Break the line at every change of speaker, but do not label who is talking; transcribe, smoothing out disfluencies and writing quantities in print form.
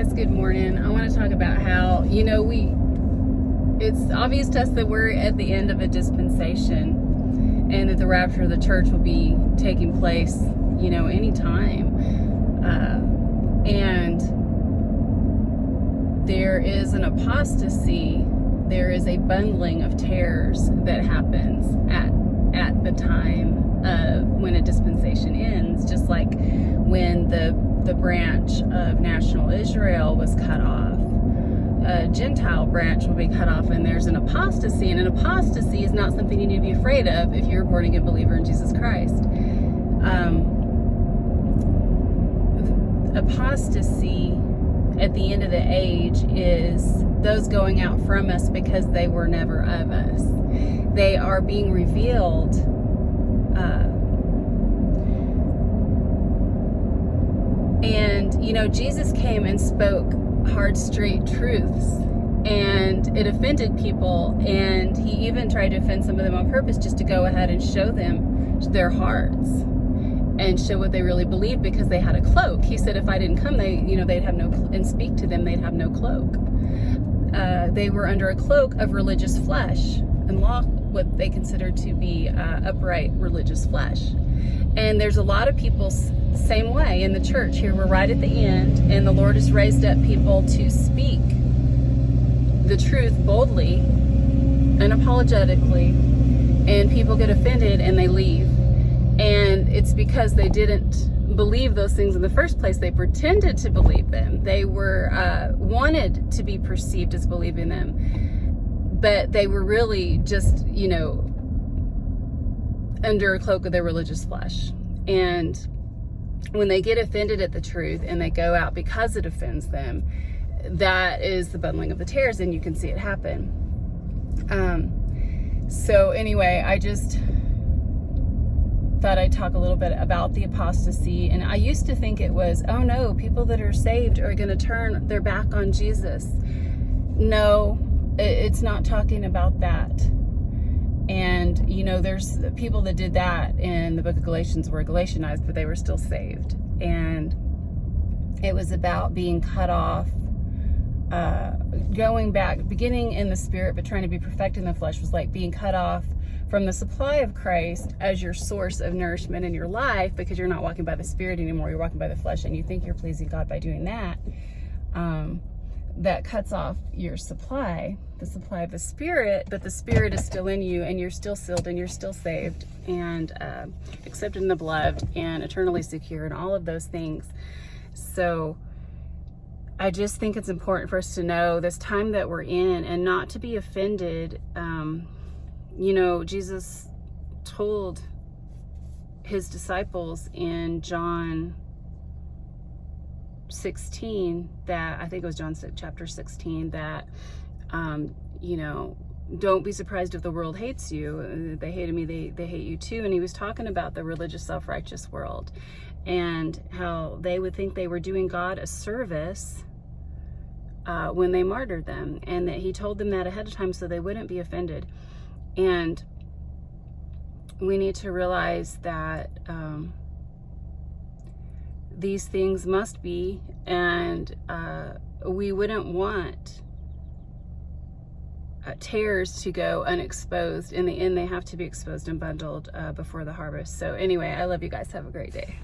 guys, good morning. I want to talk about how, it's obvious to us that we're at the end of a dispensation and that the rapture of the church will be taking place, anytime. And there is an apostasy, there is a bundling of tares that happens at the time of when a dispensation ends, just like when the branch of national Israel was cut off. A Gentile branch will be cut off, and there's an apostasy, and an apostasy is not something you need to be afraid of if you're a born again believer in Jesus Christ. Apostasy at the end of the age is those going out from us because they were never of us. They are being revealed and Jesus came and spoke hard, straight truths, and it offended people, and he even tried to offend some of them on purpose just to go ahead and show them their hearts and show what they really believed, because they had a cloak. He said if I didn't come, they'd have no, and speak to them, they'd have no cloak. They were under a cloak of religious flesh and law, what they considered to be upright religious flesh. And there's a lot of people same way in the church here. We're right at the end, and the Lord has raised up people to speak the truth boldly and apologetically, and people get offended and they leave. And it's because they didn't believe those things in the first place. They pretended to believe them. They were wanted to be perceived as believing them, but they were really just, under a cloak of their religious flesh. And when they get offended at the truth and they go out because it offends them, that is the bundling of the tares, and you can see it happen. So anyway, I just thought I'd talk a little bit about the apostasy. And I used to think it was, oh no, people that are saved are going to turn their back on Jesus. No, it's not talking about that. And, there's people that did that in the book of Galatians were Galatianized, but they were still saved. And it was about being cut off, going back, beginning in the spirit, but trying to be perfect in the flesh was like being cut off from the supply of Christ as your source of nourishment in your life, because you're not walking by the spirit anymore, you're walking by the flesh, and you think you're pleasing God by doing that. That cuts off your supply, the supply of the spirit, but the spirit is still in you, and you're still sealed, and you're still saved, and accepted in the beloved, and eternally secure, and all of those things. So I just think it's important for us to know this time that we're in and not to be offended. Jesus told his disciples in John 16 that, I think it was John chapter 16, that, don't be surprised if the world hates you. They hated me, they hate you too. And he was talking about the religious, self-righteous world and how they would think they were doing God a service when they martyred them, and that he told them that ahead of time so they wouldn't be offended. And we need to realize that these things must be, and we wouldn't want tares to go unexposed. In the end, they have to be exposed and bundled before the harvest. So anyway, I love you guys. Have a great day.